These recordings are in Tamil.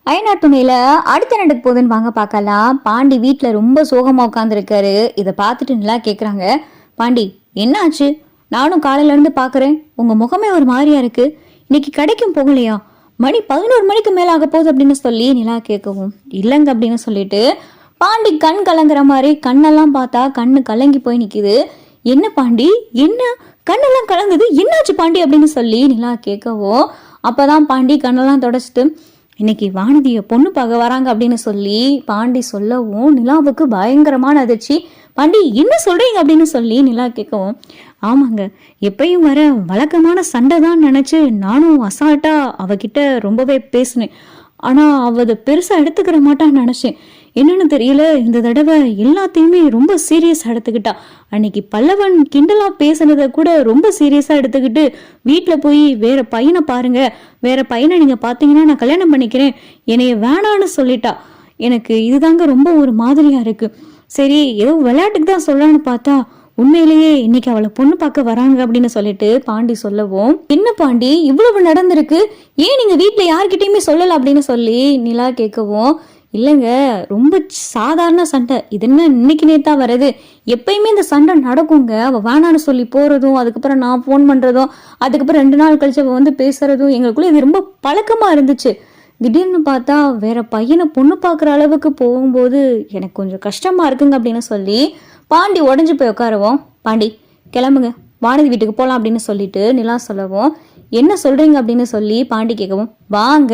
அயனார் துணையில அடுத்த நடக்க போகுதுன்னு வாங்க பார்க்கலாம். பாண்டி வீட்டில் ரொம்ப சோகமா உட்காந்துருக்காரு. இதை பார்த்துட்டு நல்லா கேட்குறாங்க. பாண்டி, என்ன ஆச்சு? நானும் காலையில இருந்து பார்க்குறேன், உங்க முகமே ஒரு மாதிரியா இருக்கு. இன்னைக்கு கடைக்கும் போகலையா? மணி 11 மணிக்கு மேல ஆக போகுது அப்படின்னு சொல்லி நிலா கேட்கவும், இல்லைங்க அப்படின்னு சொல்லிட்டு பாண்டி கண் கலங்குற மாதிரி கண்ணெல்லாம் பார்த்தா கண்ணு கலங்கி போய் நிக்குது. என்ன பாண்டி, என்ன கண்ணெல்லாம் கலங்குது, என்னாச்சு பாண்டி அப்படின்னு சொல்லி நிலா கேட்கவும், அப்பதான் பாண்டி கண்ணெல்லாம் தொடச்சிட்டு இன்னைக்கு வானதியை பொண்ணு பார்க்க வராங்க அப்படின்னு சொல்லி பாண்டி சொல்லவும் நிலாவுக்கு பயங்கரமான அதிர்ச்சி. பாண்டி, என்ன சொல்றீங்க அப்படின்னு சொல்லி நிலா கேட்கவும், ஆமாங்க, எப்பயும் வர வழக்கமான சண்டை தான் நினைச்சு நானும் அசால்ட்டா அவகிட்ட ரொம்பவே பேசினேன். ஆனா அவ அதை பெருசா எடுத்துக்கிற மாட்டான்னு நினைச்சேன். என்னன்னு தெரியல, இந்த தடவை எல்லாத்தையுமே ரொம்ப சீரியஸா எடுத்துக்கிட்டா. அன்னைக்கு பல்லவன் கிண்டலா பேசுனதை கூட ரொம்ப சீரியஸா எடுத்துக்கிட்டு வீட்டுல போய் வேற பையனை பாருங்க, வேற பையனை நீங்க பாத்தீங்கன்னா நான் கல்யாணம் பண்ணிக்கிறேன், என்னைய வேணான்னு சொல்லிட்டா. எனக்கு இதுதாங்க ரொம்ப ஒரு மாதிரியா இருக்கு. சரி, ஏதோ விளையாட்டுக்கு தான் சொல்லலான்னு பார்த்தா உண்மையிலேயே இன்னைக்கு அவளை பொண்ணு பார்க்க வராங்க அப்படின்னு சொல்லிட்டு பாண்டி சொல்லவும், என்ன பாண்டி இவ்வளவு நடந்திருக்கு, ஏன் நீங்க வீட்டுல யார்கிட்டயுமே சொல்லல அப்படின்னு சொல்லி நிலா கேட்கவும், இல்லைங்க, ரொம்ப சாதாரண சண்டை, இது என்ன இன்னைக்கு நேத்தா வருது, எப்பயுமே இந்த சண்டை நடக்குங்க. அவள் வேணான்னு சொல்லி போறதும், அதுக்கப்புறம் நான் ஃபோன் பண்றதும், அதுக்கப்புறம் 2 நாள் கழிச்சு அவள் வந்து பேசுறதும் எங்களுக்குள்ள இது ரொம்ப பழக்கமா இருந்துச்சு. திடீர்னு பார்த்தா வேற பையனை பொண்ணு பார்க்குற அளவுக்கு போகும்போது எனக்கு கொஞ்சம் கஷ்டமா இருக்குங்க அப்படின்னு சொல்லி பாண்டி உடஞ்சு போய் உட்காருவோம். பாண்டி, கிளம்புங்க, வானதி வீட்டுக்கு போகலாம் அப்படின்னு சொல்லிட்டு நிலா சொல்லவும், என்ன சொல்றீங்க அப்படின்னு சொல்லி பாண்டி கேட்கவும், வாங்க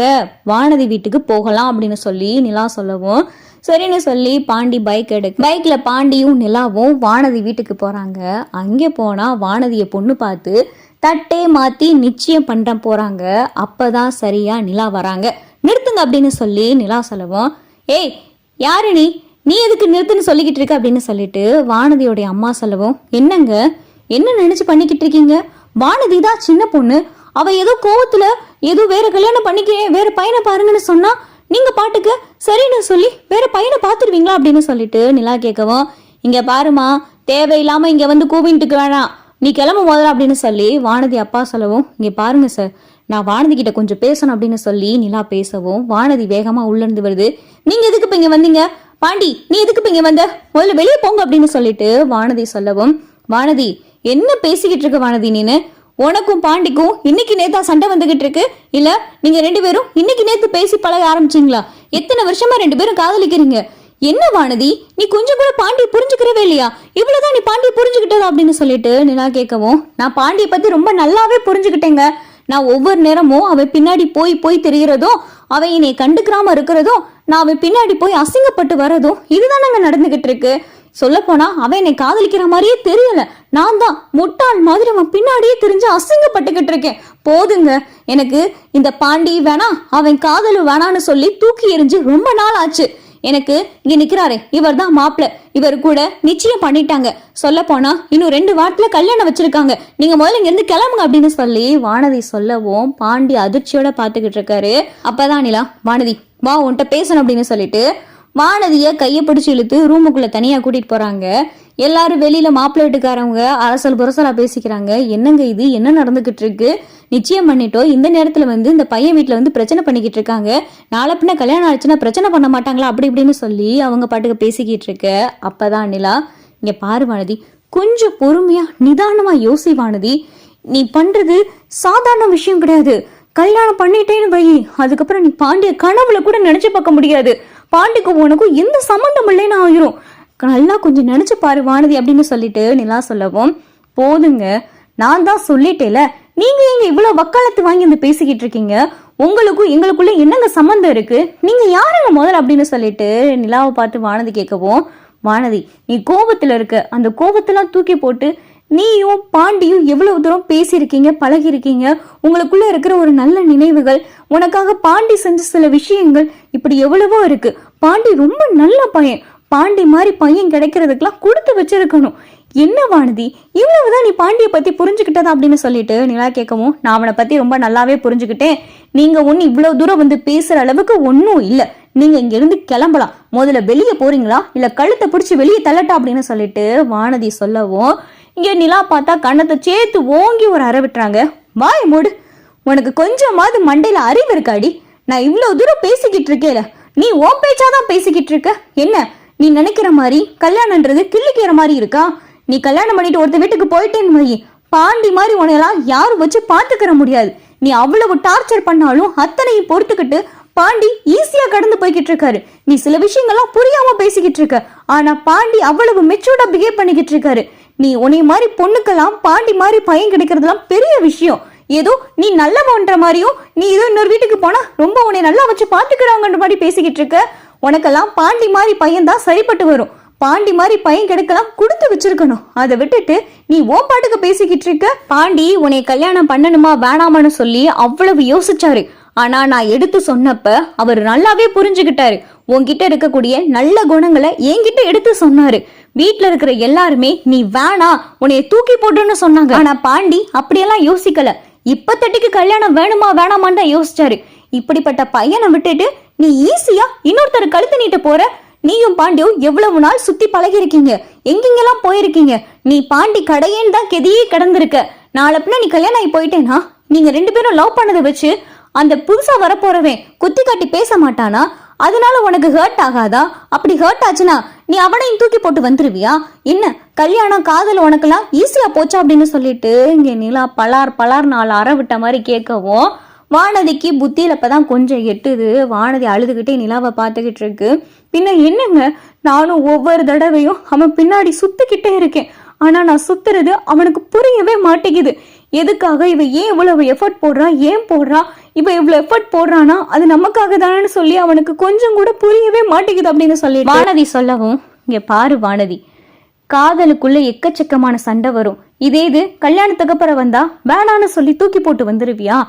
வானதி வீட்டுக்கு போகலாம் அப்படின்னு சொல்லி நிலா சொல்லவும், சரின்னு சொல்லி பாண்டி பைக்ல பாண்டியும் நிலாவும் வானதி வீட்டுக்கு போறாங்க. அங்கே போனா வானதியை பொண்ணு பார்த்து தட்டே மாத்தி நிச்சயம் பண்ண போறாங்க. அப்பதான் சரியா நிலா வராங்க. நிறுத்துங்க அப்படின்னு சொல்லி நிலா சொல்லவும், ஏய் யாரு நீ எதுக்கு நிறுத்துன்னு சொல்லிக்கிட்டு இருக்க அப்படின்னு சொல்லிட்டு வானதியோடைய அம்மா சொல்லவும், என்னங்க என்ன நினைச்சு பண்ணிக்கிட்டு இருக்கீங்க? வானதி தான் சின்ன பொண்ணு, அவ ஏதோ கோவத்துல ஏதோ வேற கல்யாணம் பண்ணிக்கிறேன், வேற பையனை பாருங்கன்னு சொன்னா நீங்க பாட்டுக்கு சரின்னு சொல்லி வேற பையனை பாத்துருவீங்களா அப்படின்னு சொல்லிட்டு நிலா கேட்கவும், இங்க பாருமா, தேவையில்லாம இங்க வந்து கூவின்ட்டுக்கு வேணாம், நீ கிளம்ப முதல்ல அப்படின்னு சொல்லி வானதி அப்பா சொல்லவும், இங்க பாருங்க சார், நான் வானதி கிட்ட கொஞ்சம் பேசணும் அப்படின்னு சொல்லி நிலா பேசவும் வானதி வேகமா உள்ள இருந்து வருது. நீங்க எதுக்கு இப்ப இங்க வந்தீங்க? பாண்டி, நீ எதுக்கு இப்ப இங்க வந்த? முதல்ல வெளியே போங்க அப்படின்னு சொல்லிட்டு வானதி சொல்லவும், வானதி என்ன பேசிக்கிட்டு இருக்க வானதி, நீனு உனக்கும் பாண்டிக்கும் இன்னைக்கு நேத்தா சண்டை வந்துகிட்டு இருக்கு, இல்ல நீங்க 2 பேரும் இன்னைக்கு நேத்து பேசி பழக ஆரம்பிச்சீங்களா? எத்தனை வருஷமா 2 பேரும் காதலிக்கிறீங்க? என்ன வானதி, நீ கொஞ்சம் கூட பாண்டியை புரிஞ்சுக்கிறவே இல்லையா? இவ்வளவுதான் நீ பாண்டியை புரிஞ்சுக்கிட்டதா அப்படின்னு சொல்லிட்டு நிலா கேட்கவும், நான் பாண்டியை பத்தி ரொம்ப நல்லாவே புரிஞ்சுக்கிட்டேங்க. நான் ஒவ்வொரு நேரமும் அவன் பின்னாடி போய் தெரிகிறதும், அவன் என்னை கண்டுக்கிறாம இருக்கிறதும், நான் அவன் பின்னாடி போய் அசிங்கப்பட்டு வரதும், இதுதானங்க நடந்துகிட்டு இருக்கு. சொல்ல போனா அவன் என்னை காதலிக்கிற மாதிரியே தெரியல, நான் தான் முட்டாள் மாதிரி அவன் பின்னாடியே தெரிஞ்சு அசிங்கப்பட்டுக்கிட்டு இருக்கேன். போதுங்க, எனக்கு இந்த பாண்டி வேணாம், அவன் காதலு வேணான்னு சொல்லி தூக்கி எறிஞ்சு ரொம்ப நாள் ஆச்சு. எனக்கு இங்க நிக்கிறாரே, இவர் தான் மாப்பிள்ள, இவர் கூட நிச்சயம் பண்ணிட்டாங்க. சொல்ல போனா இன்னும் 2 வாரத்துல கல்யாணம் வச்சிருக்காங்க. நீங்க முதல்ல இங்க இருந்து கிளம்புங்க அப்படின்னு சொல்லி வானதி சொல்லவும் பாண்டி அதிர்ச்சியோட பாத்துக்கிட்டு இருக்காரு. அப்பதான் நிலா, வானதி வா, உன்கிட்ட பேசணும் அப்படின்னு சொல்லிட்டு வானதிய கையை பிடிச்சி இழுத்து ரூமுக்குள்ள தனியா கூட்டிட்டு போறாங்க. எல்லாரும் வெளியில மாப்பிள்ளை வீட்டுக்காரவங்க அரசல் புரசலா பேசிக்கிறாங்க. என்னங்க இது, என்ன நடந்துகிட்டு இருக்கு? நிச்சயம் பண்ணிட்டோம், இந்த நேரத்துல வந்து இந்த பையன் வீட்டுல வந்து பிரச்சனை பண்ணிக்கிட்டு இருக்காங்க, நாளை பின்ன கல்யாணம் ஆச்சுன்னா பிரச்சனை பண்ண மாட்டாங்களா அப்படி இப்படின்னு சொல்லி அவங்க பாட்டுக்கு பேசிக்கிட்டு இருக்க. அப்பதான் நிலா, இங்க பாரு வானதி, கொஞ்சம் பொறுமையா நிதானமா யோசி வானதி, நீ பண்றது சாதாரண விஷயம் கிடையாது. கல்யாணம் பண்ணிட்டேன்னு வை, அதுக்கப்புறம் நீ பாண்டிய கனவுல கூட நினைச்சு பார்க்க முடியாது. பாண்டிக்கும் உனக்கும் எந்த சம்பந்தம் இல்லைன்னு ஆயிரும். நல்லா கொஞ்சம் நினைச்சு பாரு வானதி அப்படின்னு சொல்லிட்டு நிலா சொல்லவும், போதுங்க, நான் தான் சொல்லிட்டேல, நீங்க எங்க இவ்வளவு வக்காலத்து வாங்கி வந்து பேசிக்கிட்டு இருக்கீங்க? உங்களுக்கும் எங்களுக்குள்ள என்னங்க சம்பந்தம் இருக்கு? நீங்க யாருங்க முதல்ல அப்படின்னு சொல்லிட்டு நிலாவை பார்த்து வானதி கேட்கவும், வானதி நீ கோபத்துல இருக்க, அந்த கோபத்தெல்லாம் தூக்கி போட்டு நீயும் பாண்டியும் எவ்வளவு தூரம் பேசியிருக்கீங்க, பழகி இருக்கீங்க, உங்களுக்குள்ள இருக்கிற ஒரு நல்ல நினைவுகள், உனக்காக பாண்டி செஞ்ச சில விஷயங்கள், இப்படி எவ்வளவோ இருக்கு. பாண்டி ரொம்ப நல்ல பையன், பாண்டி மாதிரி பையன் கிடைக்கிறதுக்கெல்லாம் கொடுத்து வச்சிருக்கணும். என்ன வானதி, இவ்வளவுதான் நீ பாண்டியை பத்தி புரிஞ்சுக்கிட்டதா அப்படின்னு சொல்லிட்டு நிலா கேட்கவும், நான் அவனை பத்தி ரொம்ப நல்லாவே புரிஞ்சுக்கிட்டேன். நீங்க ஒன்னு இவ்வளவு தூரம் வந்து பேசுற அளவுக்கு ஒன்னும் இல்ல, நீங்க இங்க இருந்து கிளம்பலாம். முதல்ல வெளியே போறீங்களா இல்ல கழுத்தை பிடிச்சி வெளியே தள்ளட்டா அப்படின்னு சொல்லிட்டு வானதி சொல்லவும், இங்க நிலா பார்த்தா கண்ணத்தை சேர்த்து ஓங்கி ஒரு அறை விட்டுறாங்க. வாய் மூடு, உனக்கு கொஞ்சமாவது மண்டையில அறிவு இருக்காடி? நான் இவ்வளவு தூரம் பேசிக்கிட்டு இருக்கேல, நீ உன் பேச்சாதான் பேசிக்கிட்டு இருக்க. என்ன நீ நினைக்கிற மாதிரி கல்யாணம்ன்றது கிள்ளிக்கிற மாதிரி இருக்கா? நீ கல்யாணம் பண்ணிட்டு ஒருத்த வீட்டுக்கு போயிட்டேன்னு வை, பாண்டி மாதிரி உனையெல்லாம் யாரும் வச்சு பாத்துக்கிற முடியாது. நீ அவ்வளவு டார்ச்சர் பண்ணாலும் அத்தனையும் பொறுத்துக்கிட்டு பாண்டி ஈஸியா கடந்து போய்கிட்டு இருக்காரு. நீ சில விஷயங்கள்லாம் புரியாம பேசிக்கிட்டு இருக்க, ஆனா பாண்டி அவ்வளவு மெச்சூர்டா பிஹேவ் பண்ணிக்கிட்டு இருக்காரு. நீ உன்னை மாதிரி பொண்ணுக்கெல்லாம் பாண்டி மாதிரி பையன் கிடைக்கிறதுலாம் பெரிய விஷயம். ஏதோ நீ நல்லவன்ற மாதிரியும், நீ ஏதோ இன்னொரு வீட்டுக்கு போனா ரொம்ப உன்னை நல்லா வச்சு பாத்துக்கிறவங்கன்ற மாதிரி பேசிக்கிட்டு இருக்க. உனக்கெல்லாம் பாண்டி மாதிரி பையன் தான் சரிப்பட்டு வரும். பாண்டி மாதிரி பையன் கிடைக்கலாம் கொடுத்து வச்சிருக்கணும். அதை விட்டுட்டு நீ ஓன் பாட்டுக்கு பேசிக்கிட்டு இருக்க. பாண்டி உன்னை கல்யாணம் பண்ணணுமா வேணாமான்னு சொல்லி அவ்வளவு யோசிச்சாரு. ஆனா நான் எடுத்து சொன்னப்ப அவர் நல்லாவே புரிஞ்சுக்கிட்டாரு. உன்கிட்ட இருக்கக்கூடிய நல்ல குணங்களை என்கிட்ட எடுத்து சொன்னாரு. வீட்டுல இருக்கிற எல்லாருமே நீ வேணா, உன்னைய தூக்கி போட்டுன்னு சொன்னாங்க. ஆனா பாண்டி அப்படியெல்லாம் யோசிக்கல. இப்பத்தட்டிக்கு கல்யாணம் வேணுமா வேணாமான்னு தான் யோசிச்சாரு. இப்படிப்பட்ட பையனை விட்டுட்டு நீ ஈஸியா இன்னொருத்தர் கழுத்து நீட்ட போற. நீயும் பாண்டியும் எவ்வளவு நாள் சுத்தி பழகிருக்கீங்க, எங்கெங்கெல்லாம் போயிருக்கீங்க. நீ பாண்டி கடையேன்னு தான் கெதியே கிடந்திருக்க. நாளை பின்ன நீ கல்யாணம் ஆகி போயிட்டேன்னா நீங்க 2 பேரும் லவ் பண்ணதை வச்சு அந்த புதுசா வரப்போறவன் குத்தி காட்டி பேச மாட்டானா? அதனால உனக்கு ஹர்ட் ஆகாதா? அப்படி ஹர்ட் ஆச்சுன்னா நீ அவனையும் தூக்கி போட்டு வந்துருவியா? என்ன கல்யாணம் காதல் உனக்கெல்லாம் ஈஸியா போச்சா அப்படின்னு சொல்லிட்டு இங்க நிலா பலார் 4 அற விட்ட மாதிரி கேட்கவும் வானதிக்கு புத்தியில இப்பதான் கொஞ்சம் எட்டுது. வானதி அழுதுகிட்டே நிலாவை பார்த்துக்கிட்டு இருக்கு. பின்ன என்னங்க, நானும் ஒவ்வொரு தடவையும் அவன் பின்னாடி சுத்திக்கிட்டே இருக்கேன். ஆனா நான் சுத்துறது அவனுக்கு புரியவே மாட்டேங்குது. எதுக்காக இவ ஏன் இவ்வளவு எஃபர்ட் போடுறா, ஏன் போடுறா, இவ இவ்வளவு எஃபர்ட் போடுறானா அது நமக்காக தானு சொல்லி அவனுக்கு கொஞ்சம் கூட புரியவே மாட்டேங்குது அப்படின்னு சொல்லி வானதி சொல்லவும், இங்க பாரு வானதி, காதலுக்குள்ள எக்கச்சக்கமான சண்டை வரும். இதே இது கல்யாணத்துக்கு அப்புறம் வந்தா வேணான்னு சொல்லி தூக்கி போட்டு வந்துருவியா?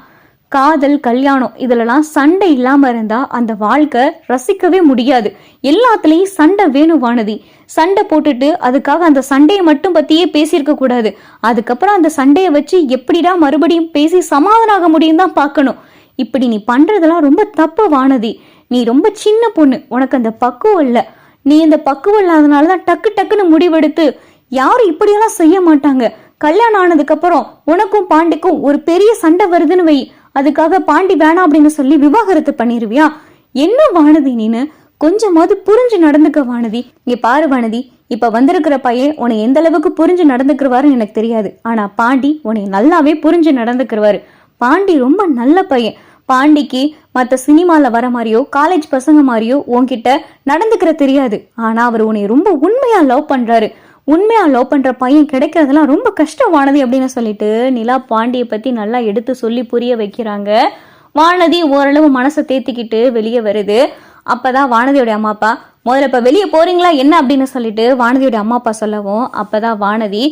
காதல் கல்யாணம் இதுலலாம் சண்டை இல்லாம இருந்தா அந்த வாழ்க்கை ரசிக்கவே முடியாது. எல்லாத்துலயும் சண்டை வேணும் வானதி. சண்டை போட்டுட்டு அதுக்காக அந்த சண்டையை மட்டும் பத்தியே பேசியிருக்க கூடாது. அதுக்கப்புறம் அந்த சண்டையை வச்சு எப்படிடா மறுபடியும் பேசி சமாதானம் ஆக முடியும் தான் பார்க்கணும். இப்படி நீ பண்றதெல்லாம் ரொம்ப தப்பு வானதி. நீ ரொம்ப சின்ன பொண்ணு, உனக்கு அந்த பக்குவம் இல்லை. நீ இந்த பக்குவம் இல்லாதனாலதான் டக்கு டக்குன்னு முடிவெடுத்து யாரும் இப்படியெல்லாம் செய்ய மாட்டாங்க. கல்யாணம் ஆனதுக்கு அப்புறம் உனக்கும் பாண்டிக்கும் ஒரு பெரிய சண்டை வருதுன்னு வை, அதுக்காக பாண்டி வேணாம் அப்படின்னு சொல்லி விவாகரத்து பண்ணிருவியா? என்ன வானதி நீனு, கொஞ்சமாவது புரிஞ்சு நடந்துக்க வானதி. இங்க பாரு வானதி, இப்ப வந்திருக்கிற பையன் உன்னை எந்த அளவுக்கு புரிஞ்சு நடந்துக்கிறவாருன்னு எனக்கு தெரியாது. ஆனா பாண்டி உன்னை நல்லாவே புரிஞ்சு நடந்துக்கிறவாரு. பாண்டி ரொம்ப நல்ல பையன். பாண்டிக்கு மற்ற சினிமால வர மாதிரியோ காலேஜ் பசங்க மாதிரியோ உன்கிட்ட நடந்துக்கிற தெரியாது. ஆனா அவர் உன்னை ரொம்ப உண்மையா லவ் பண்றாரு. உண்மையா லவ் பண்ற பையன் கிடைக்கிறதுலாம் ரொம்ப கஷ்டமானது அப்படின்னு சொல்லிட்டு நிலா பாண்டியை பத்தி நல்லா எடுத்து சொல்லி புரிய வைக்கிறாங்க. வானதி ஓரளவு மனசை தேத்திக்கிட்டு வெளியே வருது. அப்பதான் வானதியோட அம்மா அப்பா, முதல்ல இப்ப வெளியே போறீங்களா என்ன அப்படின்னு சொல்லிட்டு வானதியோட அம்மா அப்பா சொல்லவும், அப்பதான் வானதி,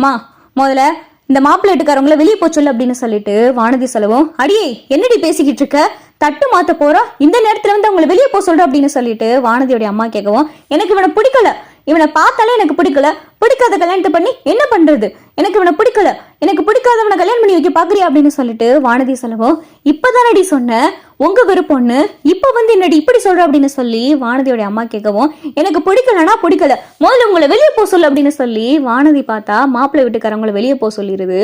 மா முதல்ல இந்த மாப்பிள்ளை வீட்டுக்காரவங்கள வெளியே போச்சொல்லு அப்படின்னு சொல்லிட்டு வானதி சொல்லவும், அடியே என்னடி பேசிக்கிட்டு இருக்க, தட்டு மாத்த போறா, இந்த நேரத்துல வந்து அவங்களை வெளியே போக சொல்ற அப்படின்னு சொல்லிட்டு வானதியோட அம்மா கேட்கவும், எனக்கு இவனை பிடிக்கல, இவனை பார்த்தாலே எனக்கு பிடிக்கல, பிடிக்காத கல்யாணத்தை பண்ணி என்ன பண்றது, எனக்கு இவனை பிடிக்கல, எனக்கு பிடிக்காதவனை கல்யாணம் பண்ணி வைக்க பாக்குறியா அப்படின்னு சொல்லிட்டு வானதி சொல்லவும், இப்பதானடி சொன்ன உங்க விருப்பம்னு, இப்ப வந்து என்னடி இப்படி சொல்ற அப்படின்னு சொல்லி வானதியோட அம்மா கேட்கவும், எனக்கு பிடிக்கலனா பிடிக்கல, முதல்ல உங்களை வெளியே போக சொல்லு அப்படின்னு சொல்லி வானதி பார்த்தா மாப்பிள்ளை வீட்டுக்காரவங்களை வெளியே போக சொல்லிடுது.